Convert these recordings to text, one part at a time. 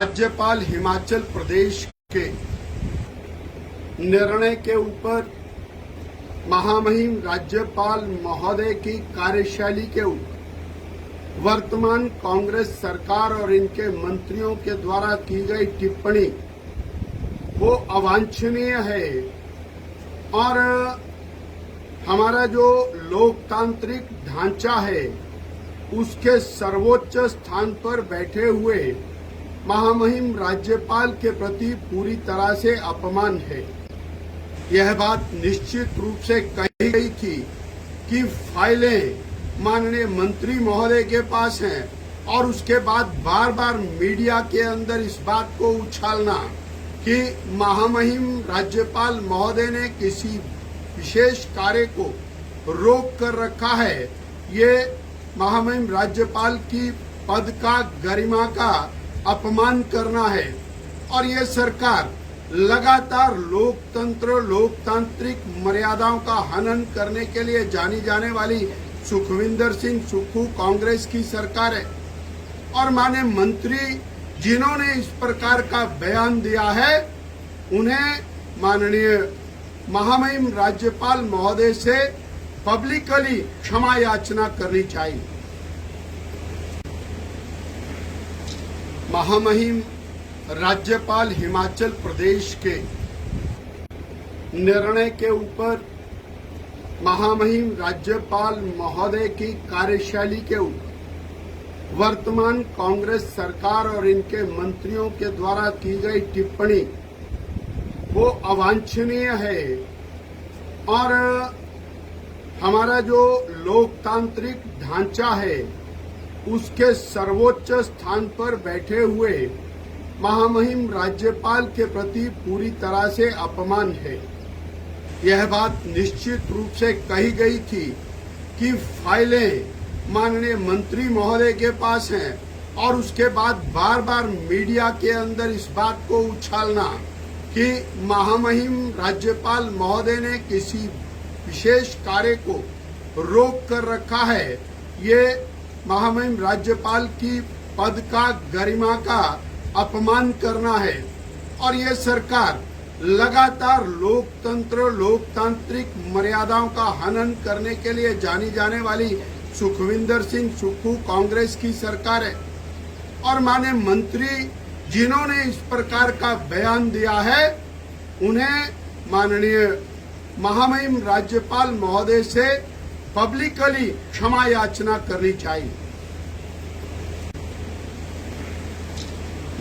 राज्यपाल हिमाचल प्रदेश के निर्णय के ऊपर महामहिम राज्यपाल महोदय की कार्यशैली के ऊपर वर्तमान कांग्रेस सरकार और इनके मंत्रियों के द्वारा की गई टिप्पणी वो अवांछनीय है और हमारा जो लोकतांत्रिक ढांचा है उसके सर्वोच्च स्थान पर बैठे हुए महामहिम राज्यपाल के प्रति पूरी तरह से अपमान है। यह बात निश्चित रूप से कही गई थी कि फाइलें माननीय मंत्री महोदय के पास हैं और उसके बाद बार बार मीडिया के अंदर इस बात को उछालना कि महामहिम राज्यपाल महोदय ने किसी विशेष कार्य को रोक कर रखा है। ये महामहिम राज्यपाल की पद का गरिमा का अपमान करना है और ये सरकार लगातार लोकतांत्रिक मर्यादाओं का हनन करने के लिए जानी जाने वाली सुखविंदर सिंह सुक्खू कांग्रेस की सरकार है। और माननीय मंत्री जिन्होंने इस प्रकार का बयान दिया है उन्हें माननीय महामहिम राज्यपाल महोदय से पब्लिकली क्षमा याचना करनी चाहिए। महामहिम राज्यपाल हिमाचल प्रदेश के निर्णय के ऊपर महामहिम राज्यपाल महोदय की कार्यशैली के ऊपर वर्तमान कांग्रेस सरकार और इनके मंत्रियों के द्वारा की गई टिप्पणी वो अवांछनीय है और हमारा जो लोकतांत्रिक ढांचा है उसके सर्वोच्च स्थान पर बैठे हुए महामहिम राज्यपाल के प्रति पूरी तरह से अपमान है। यह बात निश्चित रूप से कही गई थी कि फाइलें माननीय मंत्री महोदय के पास हैं और उसके बाद बार बार मीडिया के अंदर इस बात को उछालना कि महामहिम राज्यपाल महोदय ने किसी विशेष कार्य को रोक कर रखा है। ये महामहिम राज्यपाल की पद का गरिमा का अपमान करना है और ये सरकार लगातार लोकतांत्रिक मर्यादाओं का हनन करने के लिए जानी जाने वाली सुखविंदर सिंह सुक्खू कांग्रेस की सरकार है। और माननीय मंत्री जिन्होंने इस प्रकार का बयान दिया है उन्हें माननीय महामहिम राज्यपाल महोदय से पब्लिकली क्षमा याचना करनी चाहिए।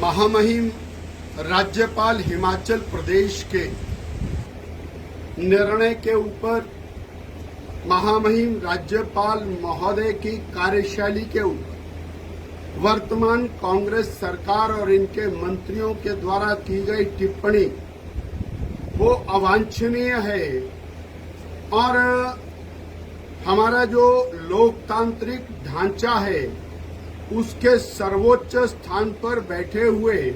महामहिम राज्यपाल हिमाचल प्रदेश के निर्णय के ऊपर महामहिम राज्यपाल महोदय की कार्यशैली के ऊपर वर्तमान कांग्रेस सरकार और इनके मंत्रियों के द्वारा की गई टिप्पणी वो अवांछनीय है और हमारा जो लोकतांत्रिक ढांचा है उसके सर्वोच्च स्थान पर बैठे हुए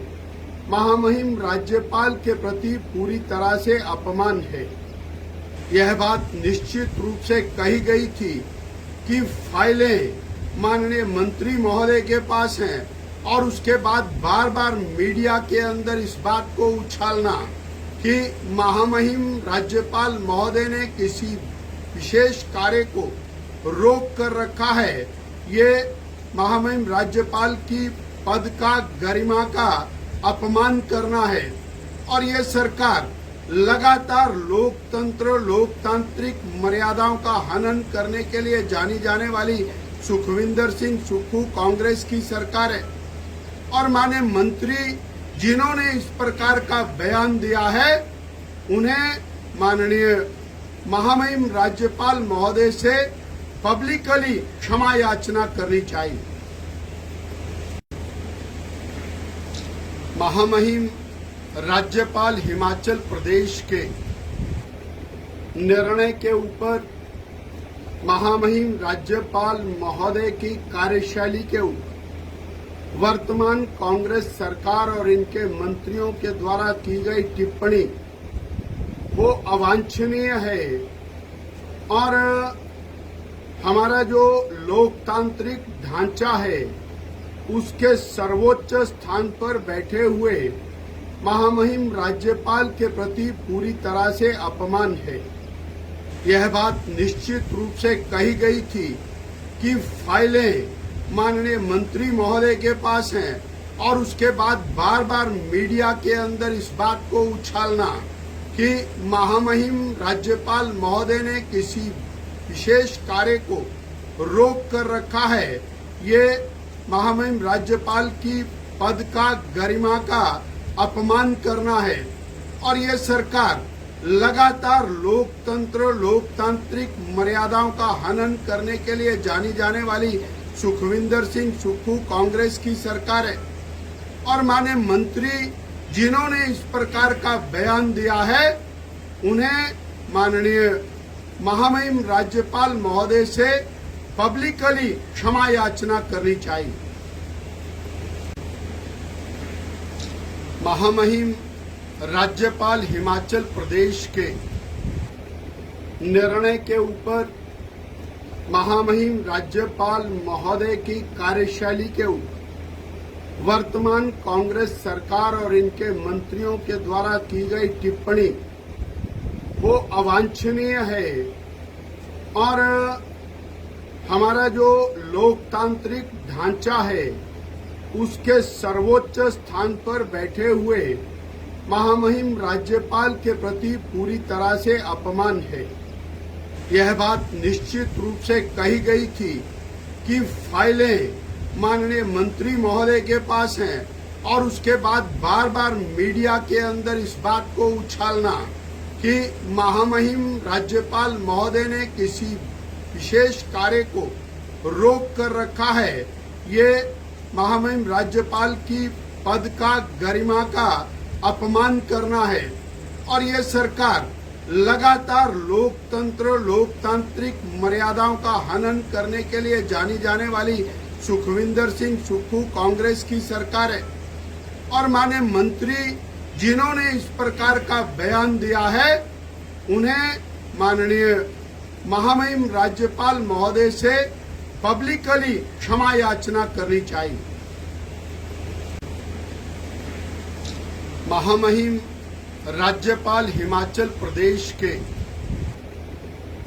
महामहिम राज्यपाल के प्रति पूरी तरह से अपमान है। यह बात निश्चित रूप से कही गई थी कि फाइलें माननीय मंत्री महोदय के पास हैं और उसके बाद बार बार मीडिया के अंदर इस बात को उछालना कि महामहिम राज्यपाल महोदय ने किसी विशेष कार्य को रोक कर रखा है। ये महामहिम राज्यपाल की पद का गरिमा का अपमान करना है और ये सरकार लगातार लोकतांत्रिक मर्यादाओं का हनन करने के लिए जानी जाने वाली सुखविंदर सिंह सुक्खू कांग्रेस की सरकार है। और माननीय मंत्री जिन्होंने इस प्रकार का बयान दिया है उन्हें माननीय महामहिम राज्यपाल महोदय से पब्लिकली क्षमा याचना करनी चाहिए। महामहिम राज्यपाल हिमाचल प्रदेश के निर्णय के ऊपर महामहिम राज्यपाल महोदय की कार्यशैली के ऊपर वर्तमान कांग्रेस सरकार और इनके मंत्रियों के द्वारा की गई टिप्पणी वो अवांछनीय है और हमारा जो लोकतांत्रिक ढांचा है उसके सर्वोच्च स्थान पर बैठे हुए महामहिम राज्यपाल के प्रति पूरी तरह से अपमान है। यह बात निश्चित रूप से कही गई थी कि फाइलें माननीय मंत्री महोदय के पास हैं और उसके बाद बार बार मीडिया के अंदर इस बात को उछालना कि महामहिम राज्यपाल महोदय ने किसी विशेष कार्य को रोक कर रखा है, ये महामहिम राज्यपाल की पद का गरिमा का अपमान करना है। और ये सरकार लगातार लोकतंत्र लोकतांत्रिक मर्यादाओं का हनन करने के लिए जानी जाने वाली सुखविंदर सिंह सुक्खू कांग्रेस की सरकार है। और माननीय मंत्री जिन्होंने इस प्रकार का बयान दिया है, उन्हें माननीय महामहिम राज्यपाल महोदय से पब्लिकली क्षमा याचना करनी चाहिए। महामहिम राज्यपाल हिमाचल प्रदेश के निर्णय के ऊपर महामहिम राज्यपाल महोदय की कार्यशैली के ऊपर वर्तमान कांग्रेस सरकार और इनके मंत्रियों के द्वारा की गई टिप्पणी वो अवांछनीय है। और हमारा जो लोकतांत्रिक ढांचा है उसके सर्वोच्च स्थान पर बैठे हुए महामहिम राज्यपाल के प्रति पूरी तरह से अपमान है। यह बात निश्चित रूप से कही गई थी कि फाइलें माननीय मंत्री महोदय के पास हैं और उसके बाद बार बार मीडिया के अंदर इस बात को उछालना कि महामहिम राज्यपाल महोदय ने किसी विशेष कार्य को रोक कर रखा है, ये महामहिम राज्यपाल की पद का गरिमा का अपमान करना है। और ये सरकार लगातार लोकतंत्र लोकतांत्रिक मर्यादाओं का हनन करने के लिए जानी जाने वाली सुखविंदर सिंह सुक्खू कांग्रेस की सरकार है। और माननीय मंत्री जिन्होंने इस प्रकार का बयान दिया है, उन्हें माननीय महामहिम राज्यपाल महोदय से पब्लिकली क्षमा याचना करनी चाहिए। महामहिम राज्यपाल हिमाचल प्रदेश के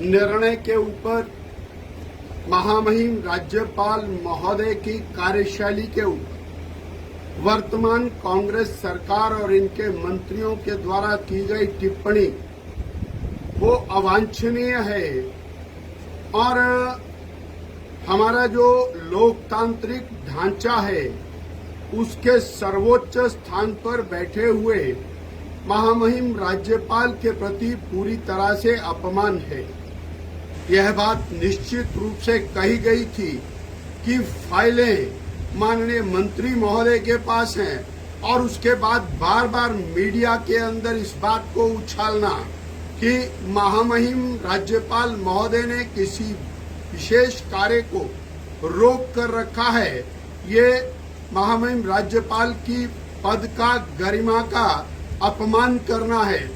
निर्णय के ऊपर महामहिम राज्यपाल महोदय की कार्यशैली के ऊपर वर्तमान कांग्रेस सरकार और इनके मंत्रियों के द्वारा की गई टिप्पणी वो अवांछनीय है। और हमारा जो लोकतांत्रिक ढांचा है उसके सर्वोच्च स्थान पर बैठे हुए महामहिम राज्यपाल के प्रति पूरी तरह से अपमान है। यह बात निश्चित रूप से कही गई थी कि फाइलें माननीय मंत्री महोदय के पास हैं और उसके बाद बार बार मीडिया के अंदर इस बात को उछालना कि महामहिम राज्यपाल महोदय ने किसी विशेष कार्य को रोक कर रखा है, ये महामहिम राज्यपाल की पद का गरिमा का अपमान करना है।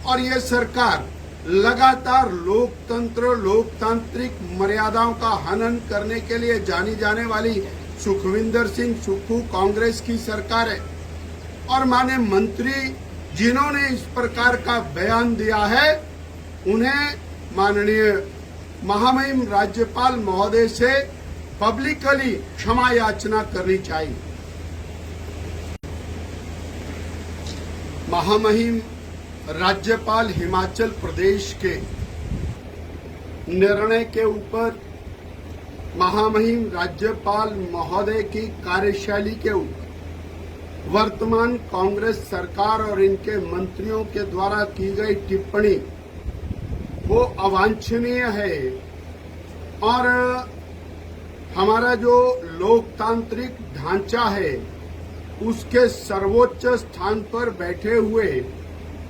और ये सरकार लगातार लोकतंत्र लोकतांत्रिक मर्यादाओं का हनन करने के लिए जानी जाने वाली सुखविंदर सिंह सुक्खू कांग्रेस की सरकार है। और माननीय मंत्री जिन्होंने इस प्रकार का बयान दिया है, उन्हें माननीय महामहिम राज्यपाल महोदय से पब्लिकली क्षमा याचना करनी चाहिए। महामहिम राज्यपाल हिमाचल प्रदेश के निर्णय के ऊपर महामहिम राज्यपाल महोदय की कार्यशैली के ऊपर वर्तमान कांग्रेस सरकार और इनके मंत्रियों के द्वारा की गई टिप्पणी वो अवांछनीय है। और हमारा जो लोकतांत्रिक ढांचा है उसके सर्वोच्च स्थान पर बैठे हुए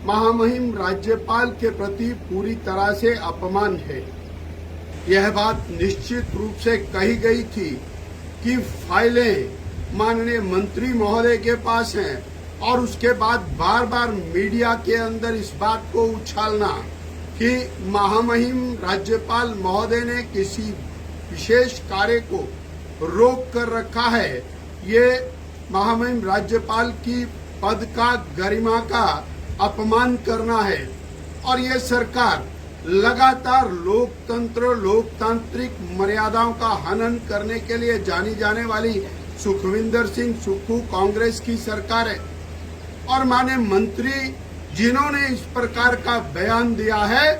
महामहिम राज्यपाल के प्रति पूरी तरह से अपमान है। यह बात निश्चित रूप से कही गई थी कि फाइलें माननीय मंत्री महोदय के पास हैं और उसके बाद बार बार मीडिया के अंदर इस बात को उछालना कि महामहिम राज्यपाल महोदय ने किसी विशेष कार्य को रोक कर रखा है, ये महामहिम राज्यपाल की पद का गरिमा का अपमान करना है और ये सरकार लगातार लोकतंत्र लोकतांत्रिक मर्यादाओं का हनन करने के लिए जानी जाने वाली सुखविंदर सिंह सुक्खू कांग्रेस की सरकार है। और माने मंत्री जिन्होंने इस प्रकार का बयान दिया है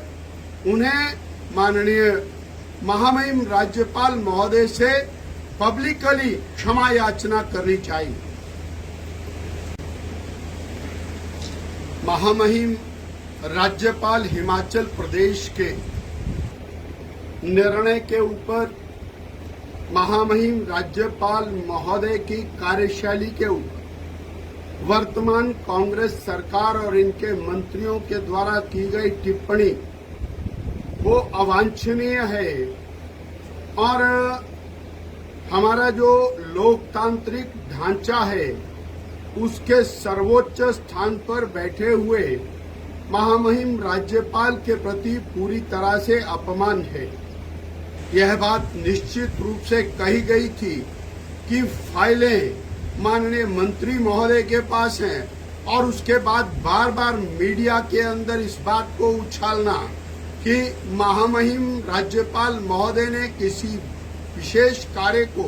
उन्हें माननीय महामहिम राज्यपाल महोदय से पब्लिकली क्षमा याचना करनी चाहिए। महामहिम राज्यपाल हिमाचल प्रदेश के निर्णय के ऊपर महामहिम राज्यपाल महोदय की कार्यशैली के ऊपर वर्तमान कांग्रेस सरकार और इनके मंत्रियों के द्वारा की गई टिप्पणी वो अवांछनीय है और हमारा जो लोकतांत्रिक ढांचा है उसके सर्वोच्च स्थान पर बैठे हुए महामहिम राज्यपाल के प्रति पूरी तरह से अपमान है। यह बात निश्चित रूप से कही गई थी कि फाइलें माननीय मंत्री महोदय के पास हैं और उसके बाद बार बार मीडिया के अंदर इस बात को उछालना कि महामहिम राज्यपाल महोदय ने किसी विशेष कार्य को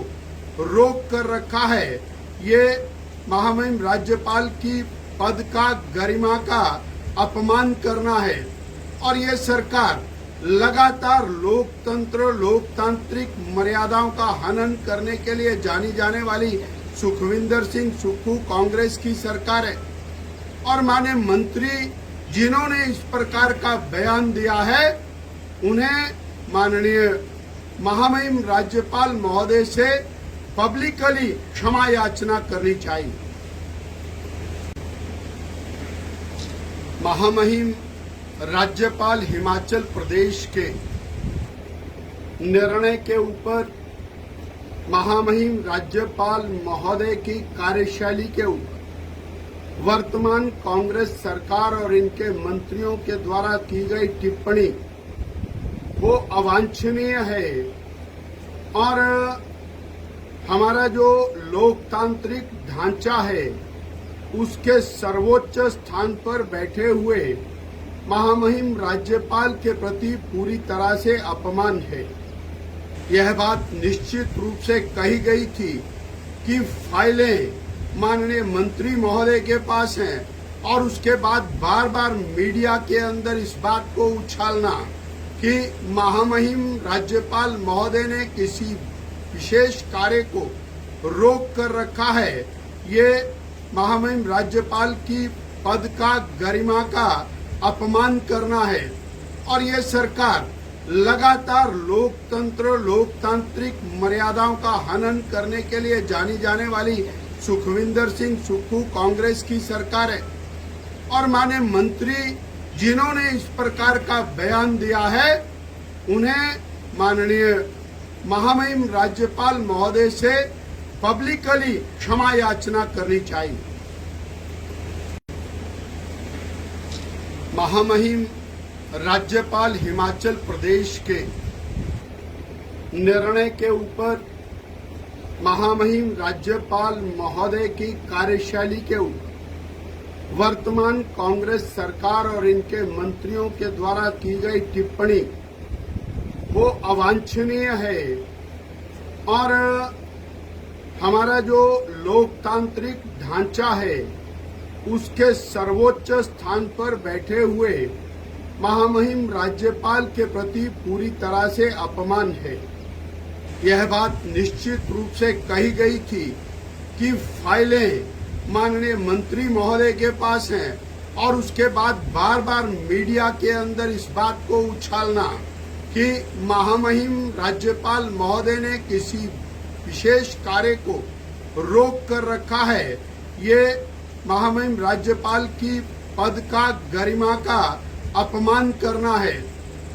रोक कर रखा है, ये महामहिम राज्यपाल की पद का गरिमा का अपमान करना है और ये सरकार लगातार लोकतंत्र लोकतांत्रिक मर्यादाओं का हनन करने के लिए जानी जाने वाली सुखविंदर सिंह सुक्खू कांग्रेस की सरकार है। और माने मंत्री जिन्होंने इस प्रकार का बयान दिया है उन्हें माननीय महामहिम राज्यपाल महोदय से पब्लिकली क्षमा याचना करनी चाहिए। महामहिम राज्यपाल हिमाचल प्रदेश के निर्णय के ऊपर महामहिम राज्यपाल महोदय की कार्यशैली के ऊपर वर्तमान कांग्रेस सरकार और इनके मंत्रियों के द्वारा की गई टिप्पणी वो अवांछनीय है और हमारा जो लोकतांत्रिक ढांचा है उसके सर्वोच्च स्थान पर बैठे हुए महामहिम राज्यपाल के प्रति पूरी तरह से अपमान है। यह बात निश्चित रूप से कही गई थी कि फाइलें माननीय मंत्री महोदय के पास हैं और उसके बाद बार बार मीडिया के अंदर इस बात को उछालना कि महामहिम राज्यपाल महोदय ने किसी विशेष कार्य को रोक कर रखा है, ये महामहिम राज्यपाल की पद का गरिमा का अपमान करना है और ये सरकार लगातार लोकतंत्र लोकतांत्रिक मर्यादाओं का हनन करने के लिए जानी जाने वाली सुखविंदर सिंह सुक्खू कांग्रेस की सरकार है। और माने मंत्री जिन्होंने इस प्रकार का बयान दिया है उन्हें माननीय महामहिम राज्यपाल महोदय से पब्लिकली क्षमा याचना करनी चाहिए। महामहिम राज्यपाल हिमाचल प्रदेश के निर्णय के ऊपर महामहिम राज्यपाल महोदय की कार्यशैली के ऊपर वर्तमान कांग्रेस सरकार और इनके मंत्रियों के द्वारा की गई टिप्पणी वो अवांछनीय है और हमारा जो लोकतांत्रिक ढांचा है उसके सर्वोच्च स्थान पर बैठे हुए महामहिम राज्यपाल के प्रति पूरी तरह से अपमान है। यह बात निश्चित रूप से कही गई थी कि फाइलें माननीय मंत्री महोदय के पास हैं और उसके बाद बार बार मीडिया के अंदर इस बात को उछालना कि महामहिम राज्यपाल महोदय ने किसी विशेष कार्य को रोक कर रखा है, ये महामहिम राज्यपाल की पद का गरिमा का अपमान करना है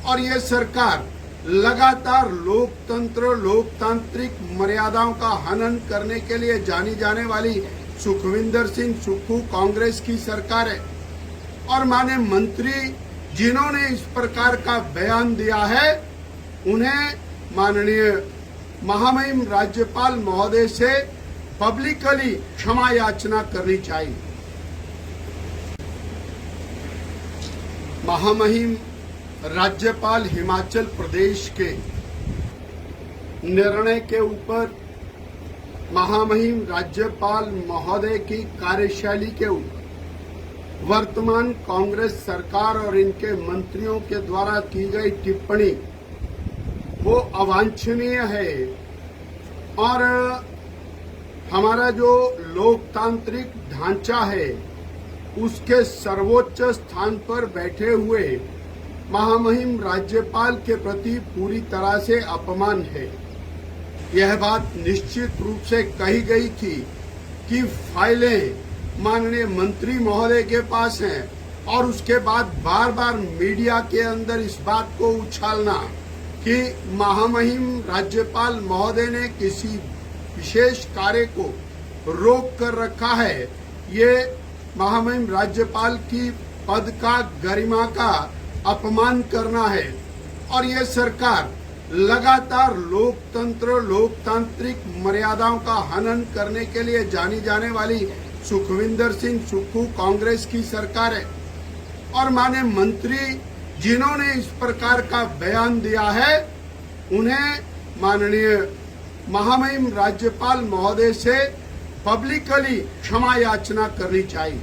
और ये सरकार लगातार लोकतंत्र लोकतांत्रिक मर्यादाओं का हनन करने के लिए जानी जाने वाली सुखविंदर सिंह सुक्खू कांग्रेस की सरकार है। और माने मंत्री जिन्होंने इस प्रकार का बयान दिया है उन्हें माननीय महामहिम राज्यपाल महोदय से पब्लिकली क्षमा याचना करनी चाहिए। महामहिम राज्यपाल हिमाचल प्रदेश के निर्णय के ऊपर महामहिम राज्यपाल महोदय की कार्यशैली के ऊपर वर्तमान कांग्रेस सरकार और इनके मंत्रियों के द्वारा की गई टिप्पणी वो अवांछनीय है और हमारा जो लोकतांत्रिक ढांचा है उसके सर्वोच्च स्थान पर बैठे हुए महामहिम राज्यपाल के प्रति पूरी तरह से अपमान है। यह बात निश्चित रूप से कही गई थी कि फाइलें माननीय मंत्री महोदय के पास हैं और उसके बाद बार बार मीडिया के अंदर इस बात को उछालना कि महामहिम राज्यपाल महोदय ने किसी विशेष कार्य को रोक कर रखा है, ये महामहिम राज्यपाल की पद का गरिमा का अपमान करना है। और ये सरकार लगातार लोकतांत्रिक मर्यादाओं का हनन करने के लिए जानी जाने वाली सुखविंदर सिंह सुक्खू कांग्रेस की सरकार है। और माने मंत्री जिन्होंने इस प्रकार का बयान दिया है उन्हें माननीय महामहिम राज्यपाल महोदय से पब्लिकली क्षमा याचना करनी चाहिए।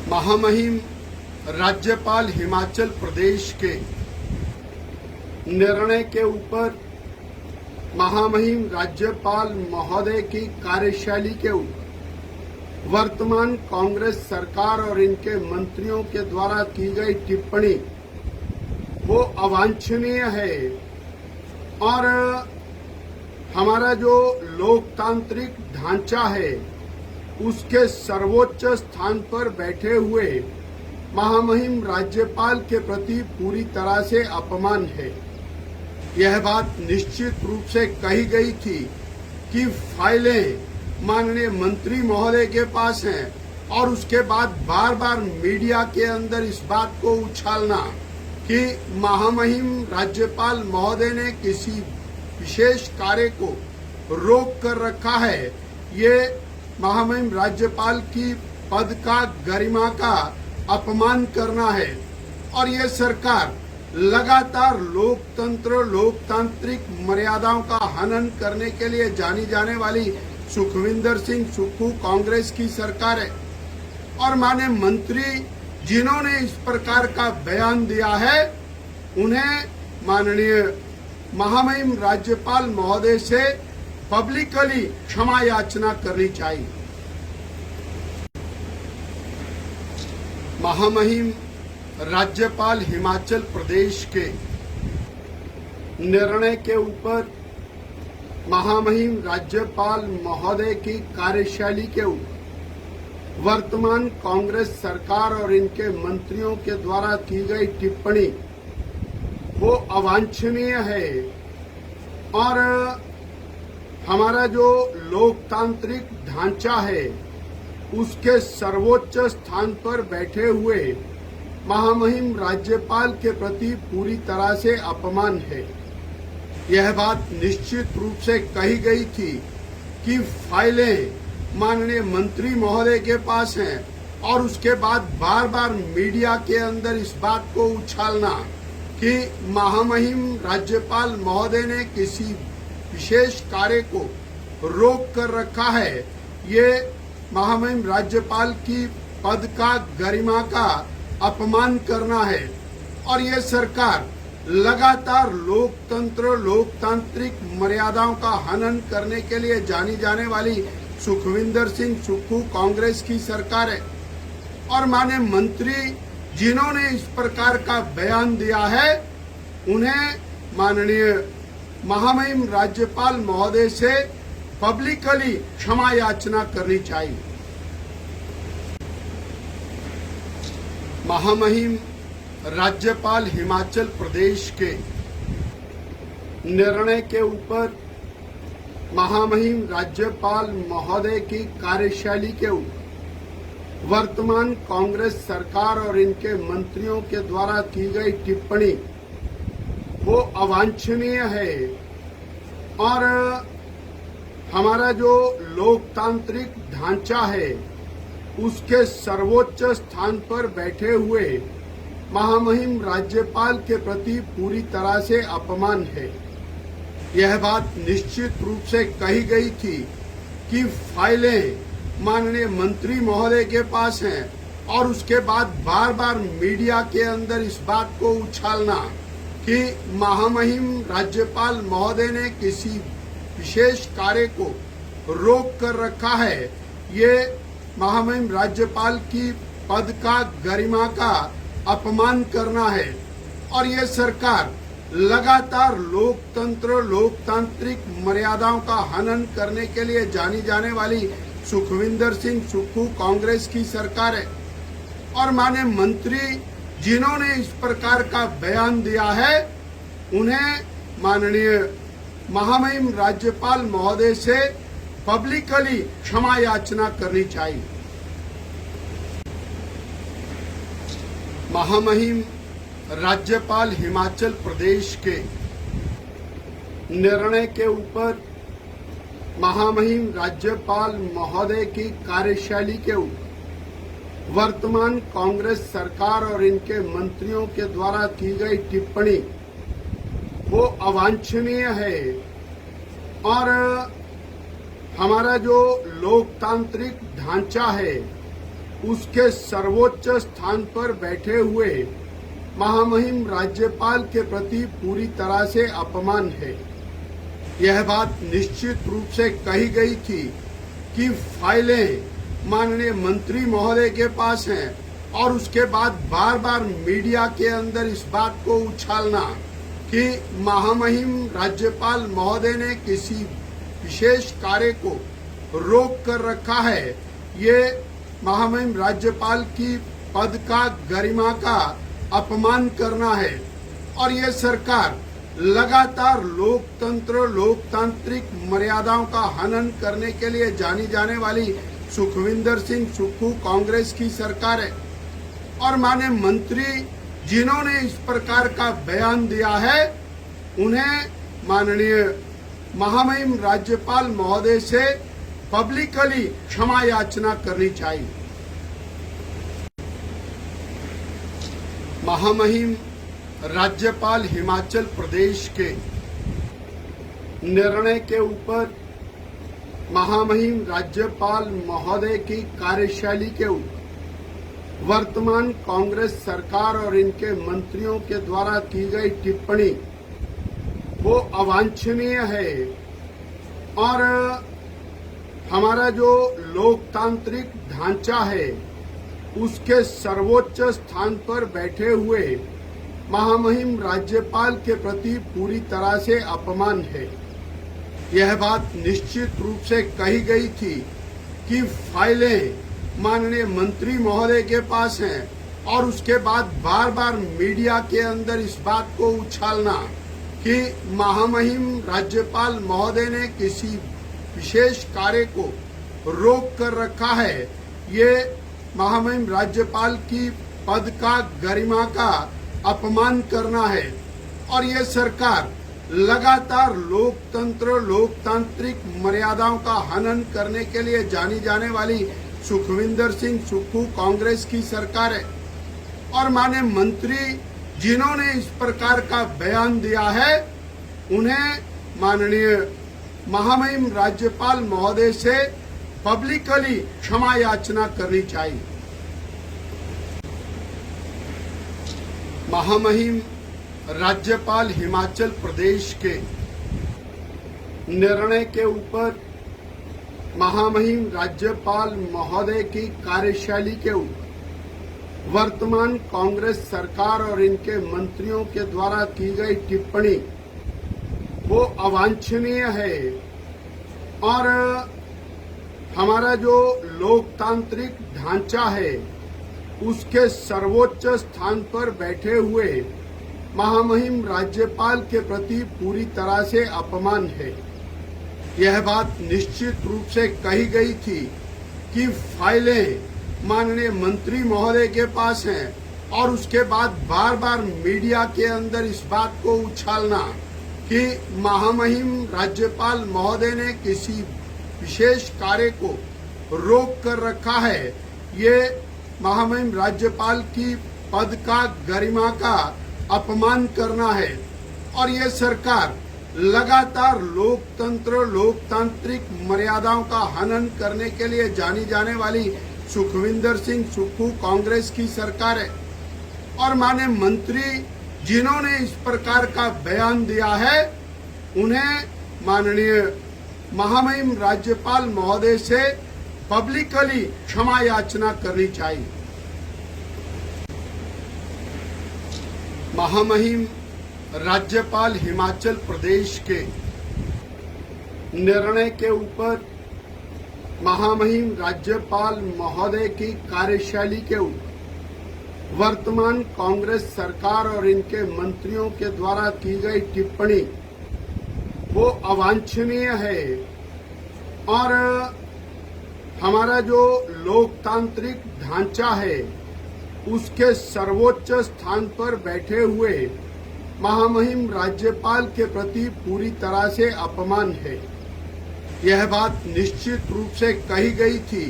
महामहिम राज्यपाल हिमाचल प्रदेश के निर्णय के ऊपर महामहिम राज्यपाल महोदय की कार्यशैली के ऊपर वर्तमान कांग्रेस सरकार और इनके मंत्रियों के द्वारा की गई टिप्पणी वो अवांछनीय है और हमारा जो लोकतांत्रिक ढांचा है उसके सर्वोच्च स्थान पर बैठे हुए महामहिम राज्यपाल के प्रति पूरी तरह से अपमान है। यह बात निश्चित रूप से कही गई थी कि फाइलें माननीय मंत्री महोदय के पास हैं और उसके बाद बार बार मीडिया के अंदर इस बात को उछालना कि महामहिम राज्यपाल महोदय ने किसी विशेष कार्य को रोक कर रखा है, ये महामहिम राज्यपाल की पद का गरिमा का अपमान करना है। और ये सरकार लगातार लोकतांत्रिक मर्यादाओं का हनन करने के लिए जानी जाने वाली सुखविंदर सिंह सुक्खू कांग्रेस की सरकार है। और माने मंत्री जिन्होंने इस प्रकार का बयान दिया है उन्हें माननीय महामहिम राज्यपाल महोदय से पब्लिकली क्षमा याचना करनी चाहिए। महामहिम राज्यपाल हिमाचल प्रदेश के निर्णय के ऊपर महामहिम राज्यपाल महोदय की कार्यशैली के ऊपर वर्तमान कांग्रेस सरकार और इनके मंत्रियों के द्वारा की गई टिप्पणी वो अवांछनीय है और हमारा जो लोकतांत्रिक ढांचा है उसके सर्वोच्च स्थान पर बैठे हुए महामहिम राज्यपाल के प्रति पूरी तरह से अपमान है। यह बात निश्चित रूप से कही गई थी कि फाइलें माननीय मंत्री महोदय के पास हैं और उसके बाद बार बार मीडिया के अंदर इस बात को उछालना कि महामहिम राज्यपाल महोदय ने किसी विशेष कार्य को रोक कर रखा है, ये महामहिम राज्यपाल की पद का गरिमा का अपमान करना है। और ये सरकार लगातार लोकतांत्रिक मर्यादाओं का हनन करने के लिए जानी जाने वाली सुखविंदर सिंह सुक्खू कांग्रेस की सरकार है। और माने मंत्री जिन्होंने इस प्रकार का बयान दिया है उन्हें माननीय महामहिम राज्यपाल महोदय से पब्लिकली क्षमा याचना करनी चाहिए। महामहिम राज्यपाल हिमाचल प्रदेश के निर्णय के ऊपर महामहिम राज्यपाल महोदय की कार्यशैली के ऊपर वर्तमान कांग्रेस सरकार और इनके मंत्रियों के द्वारा की गई टिप्पणी वो अवांछनीय है और हमारा जो लोकतांत्रिक ढांचा है उसके सर्वोच्च स्थान पर बैठे हुए महामहिम राज्यपाल के प्रति पूरी तरह से अपमान है। यह बात निश्चित रूप से कही गई थी कि फाइलें माननीय मंत्री महोदय के पास हैं और उसके बाद बार बार मीडिया के अंदर इस बात को उछालना कि महामहिम राज्यपाल महोदय ने किसी विशेष कार्य को रोक कर रखा है, ये महामहिम राज्यपाल की पद का गरिमा का अपमान करना है। और ये सरकार लगातार लोकतंत्र लोकतांत्रिक मर्यादाओं का हनन करने के लिए जानी जाने वाली सुखविंदर सिंह सुक्खू कांग्रेस की सरकार है। और माननीय मंत्री जिन्होंने इस प्रकार का बयान दिया है उन्हें माननीय महामहिम राज्यपाल महोदय से पब्लिकली क्षमा याचना करनी चाहिए। महामहिम राज्यपाल हिमाचल प्रदेश के निर्णय के ऊपर महामहिम राज्यपाल महोदय की कार्यशैली के ऊपर वर्तमान कांग्रेस सरकार और इनके मंत्रियों के द्वारा की गई टिप्पणी वो अवांछनीय है। और हमारा जो लोकतांत्रिक ढांचा है उसके सर्वोच्च स्थान पर बैठे हुए महामहिम राज्यपाल के प्रति पूरी तरह से अपमान है। यह बात निश्चित रूप से कही गई थी कि फाइलें माननीय मंत्री महोदय के पास हैं और उसके बाद बार बार मीडिया के अंदर इस बात को उछालना कि महामहिम राज्यपाल महोदय ने किसी विशेष कार्य को रोक कर रखा है, ये महामहिम राज्यपाल की पद का गरिमा का अपमान करना है। और ये सरकार लगातार लोकतंत्र लोकतांत्रिक मर्यादाओं का हनन करने के लिए जानी जाने वाली सुखविंदर सिंह सुक्खू कांग्रेस की सरकार है। और माननीय मंत्री जिन्होंने इस प्रकार का बयान दिया है उन्हें माननीय महामहिम राज्यपाल महोदय से पब्लिकली क्षमा याचना करनी चाहिए। महामहिम राज्यपाल हिमाचल प्रदेश के निर्णय के ऊपर महामहिम राज्यपाल महोदय की कार्यशैली के ऊपर वर्तमान कांग्रेस सरकार और इनके मंत्रियों के द्वारा की गई टिप्पणी वो अवांछनीय है। और हमारा जो लोकतांत्रिक ढांचा है उसके सर्वोच्च स्थान पर बैठे हुए महामहिम राज्यपाल के प्रति पूरी तरह से अपमान है। यह बात निश्चित रूप से कही गई थी कि फाइलें माननीय मंत्री महोदय के पास हैं और उसके बाद बार बार मीडिया के अंदर इस बात को उछालना कि महामहिम राज्यपाल महोदय ने किसी विशेष कार्य को रोक कर रखा है, ये महामहिम राज्यपाल की पद का गरिमा का अपमान करना है। और ये सरकार लगातार लोकतंत्र लोकतांत्रिक मर्यादाओं का हनन करने के लिए जानी जाने वाली सुखविंदर सिंह सुक्खू कांग्रेस की सरकार है। और माननीय मंत्री जिन्होंने इस प्रकार का बयान दिया है उन्हें माननीय महामहिम राज्यपाल महोदय से पब्लिकली क्षमा याचना करनी चाहिए। महामहिम राज्यपाल हिमाचल प्रदेश के निर्णय के ऊपर महामहिम राज्यपाल महोदय की कार्यशैली के ऊपर वर्तमान कांग्रेस सरकार और इनके मंत्रियों के द्वारा की गई टिप्पणी वो अवांछनीय है। और हमारा जो लोकतांत्रिक ढांचा है उसके सर्वोच्च स्थान पर बैठे हुए महामहिम राज्यपाल के प्रति पूरी तरह से अपमान है। यह बात निश्चित रूप से कही गई थी कि फाइलें माननीय मंत्री महोदय के पास हैं और उसके बाद बार बार मीडिया के अंदर इस बात को उछालना कि महामहिम राज्यपाल महोदय ने किसी विशेष कार्य को रोक कर रखा है। ये महामहिम राज्यपाल की पद का गरिमा का अपमान करना है और ये सरकार लगातार लोकतंत्र लोकतांत्रिक मर्यादाओं का हनन करने के लिए जानी जाने वाली सुखविंदर सिंह सुक्खू कांग्रेस की सरकार है। और माने मंत्री जिन्होंने इस प्रकार का बयान दिया है उन्हें माननीय महामहिम राज्यपाल महोदय से पब्लिकली क्षमा याचना करनी चाहिए। महामहिम राज्यपाल हिमाचल प्रदेश के निर्णय के ऊपर महामहिम राज्यपाल महोदय की कार्यशैली के ऊपर वर्तमान कांग्रेस सरकार और इनके मंत्रियों के द्वारा की गई टिप्पणी वो अवांछनीय है और हमारा जो लोकतांत्रिक ढांचा है उसके सर्वोच्च स्थान पर बैठे हुए महामहिम राज्यपाल के प्रति पूरी तरह से अपमान है। यह बात निश्चित रूप से कही गई थी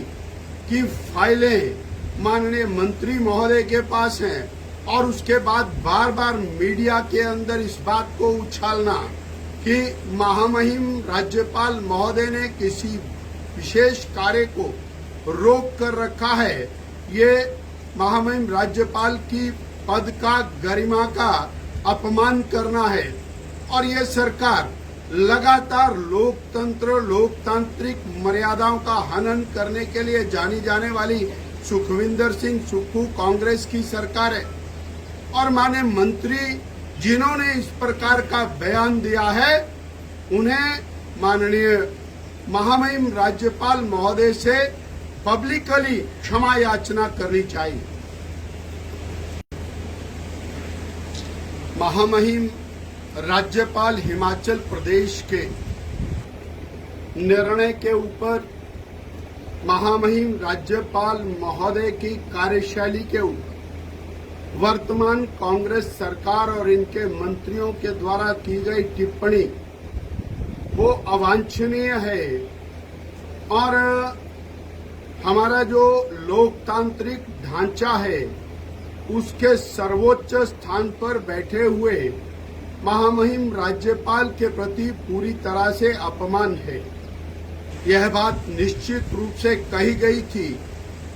कि फाइलें माननीय मंत्री महोदय के पास हैं और उसके बाद बार बार मीडिया के अंदर इस बात को उछालना कि महामहिम राज्यपाल महोदय ने किसी विशेष कार्य को रोक कर रखा है। ये महामहिम राज्यपाल की पद का गरिमा का अपमान करना है और ये सरकार लगातार लोकतंत्र लोकतांत्रिक मर्यादाओं का हनन करने के लिए जानी जाने वाली सुखविंदर सिंह सुक्खू कांग्रेस की सरकार है। और माने मंत्री जिन्होंने इस प्रकार का बयान दिया है उन्हें माननीय महामहिम राज्यपाल महोदय से पब्लिकली क्षमा याचना करनी चाहिए। महामहिम राज्यपाल हिमाचल प्रदेश के निर्णय के ऊपर महामहिम राज्यपाल महोदय की कार्यशैली के ऊपर वर्तमान कांग्रेस सरकार और इनके मंत्रियों के द्वारा की गई टिप्पणी वो अवांछनीय है और हमारा जो लोकतांत्रिक ढांचा है उसके सर्वोच्च स्थान पर बैठे हुए महामहिम राज्यपाल के प्रति पूरी तरह से अपमान है। यह बात निश्चित रूप से कही गई थी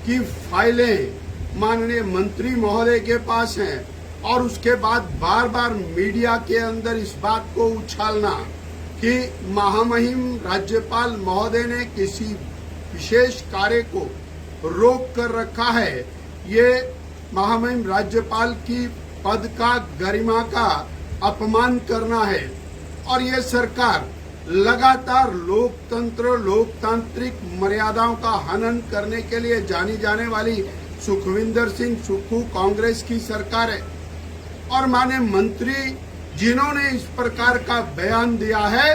कि फाइलें माननीय मंत्री महोदय के पास हैं और उसके बाद बार बार मीडिया के अंदर इस बात को उछालना कि महामहिम राज्यपाल महोदय ने किसी विशेष कार्य को रोक कर रखा है। ये महामहिम राज्यपाल की पद का गरिमा का अपमान करना है और ये सरकार लगातार लोकतंत्र लोकतांत्रिक मर्यादाओं का हनन करने के लिए जानी जाने वाली सुखविंदर सिंह सुक्खू कांग्रेस की सरकार है। और माने मंत्री जिन्होंने इस प्रकार का बयान दिया है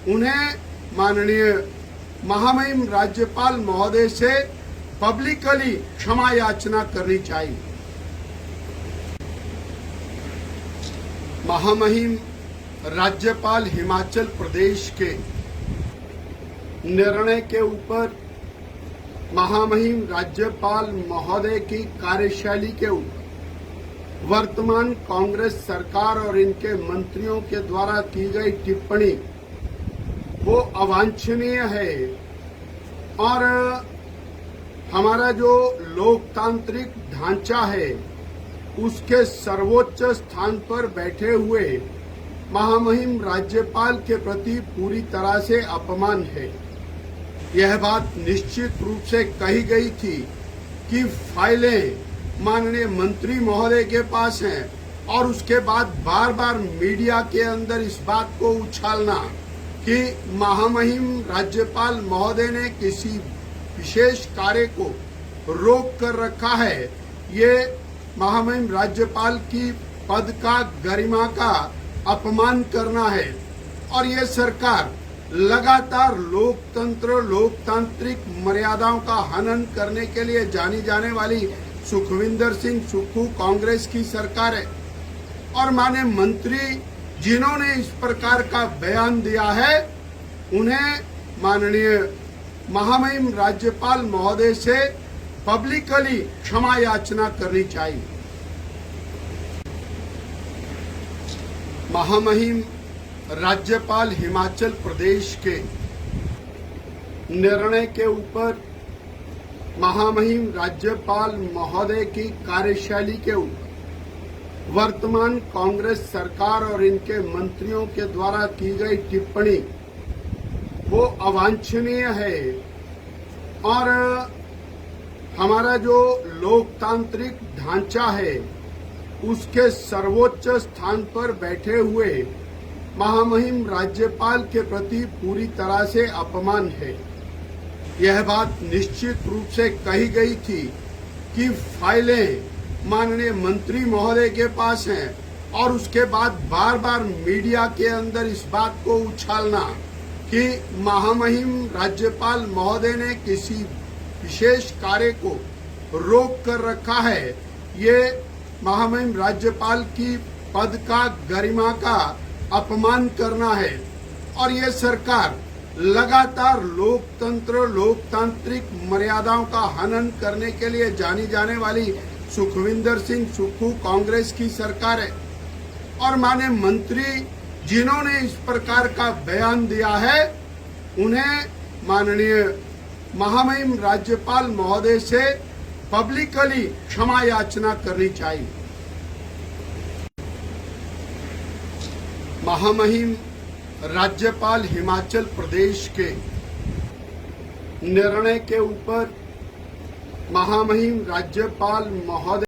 उन्हें माननीय महामहिम राज्यपाल महोदय से पब्लिकली क्षमा याचना करनी चाहिए। महामहिम राज्यपाल हिमाचल प्रदेश के निर्णय के ऊपर महामहिम राज्यपाल महोदय की कार्यशैली के ऊपर वर्तमान कांग्रेस सरकार और इनके मंत्रियों के द्वारा की गई टिप्पणी वो अवांछनीय है और हमारा जो लोकतांत्रिक ढांचा है उसके सर्वोच्च स्थान पर बैठे हुए महामहिम राज्यपाल के प्रति पूरी तरह से अपमान है। यह बात निश्चित रूप से कही गई थी कि फाइलें माननीय मंत्री महोदय के पास हैं और उसके बाद बार बार मीडिया के अंदर इस बात को उछालना कि महामहिम राज्यपाल महोदय ने किसी विशेष कार्य को रोक कर रखा है। ये महामहिम राज्यपाल की पद का गरिमा का अपमान करना है और ये सरकार लगातार लोकतंत्र लोकतांत्रिक मर्यादाओं का हनन करने के लिए जानी जाने वाली सुखविंदर सिंह सुक्खू कांग्रेस की सरकार है। और माने मंत्री जिन्होंने इस प्रकार का बयान दिया है उन्हें माननीय महामहिम राज्यपाल महोदय से पब्लिकली क्षमा याचना करनी चाहिए। महामहिम राज्यपाल हिमाचल प्रदेश के निर्णय के ऊपर महामहिम राज्यपाल महोदय की कार्यशैली के ऊपर वर्तमान कांग्रेस सरकार और इनके मंत्रियों के द्वारा की गई टिप्पणी वो अवांछनीय है और हमारा जो लोकतांत्रिक ढांचा है उसके सर्वोच्च स्थान पर बैठे हुए महामहिम राज्यपाल के प्रति पूरी तरह से अपमान है। यह बात निश्चित रूप से कही गई थी कि फाइलें माननीय मंत्री महोदय के पास हैं और उसके बाद बार बार मीडिया के अंदर इस बात को उछालना कि महामहिम राज्यपाल महोदय ने किसी विशेष कार्य को रोक कर रखा है, ये महामहिम राज्यपाल की पद का गरिमा का अपमान करना है। और ये सरकार लगातार लोकतंत्र लोकतांत्रिक मर्यादाओं का हनन करने के लिए जानी जाने वाली सुखविंदर सिंह सुक्खू कांग्रेस की सरकार है और माने मंत्री जिन्होंने इस प्रकार का बयान दिया है उन्हें माननीय महामहिम राज्यपाल महोदय से पब्लिकली क्षमा याचना करनी चाहिए। महामहिम राज्यपाल हिमाचल प्रदेश के निर्णय के ऊपर महामहिम राज्यपाल महोदय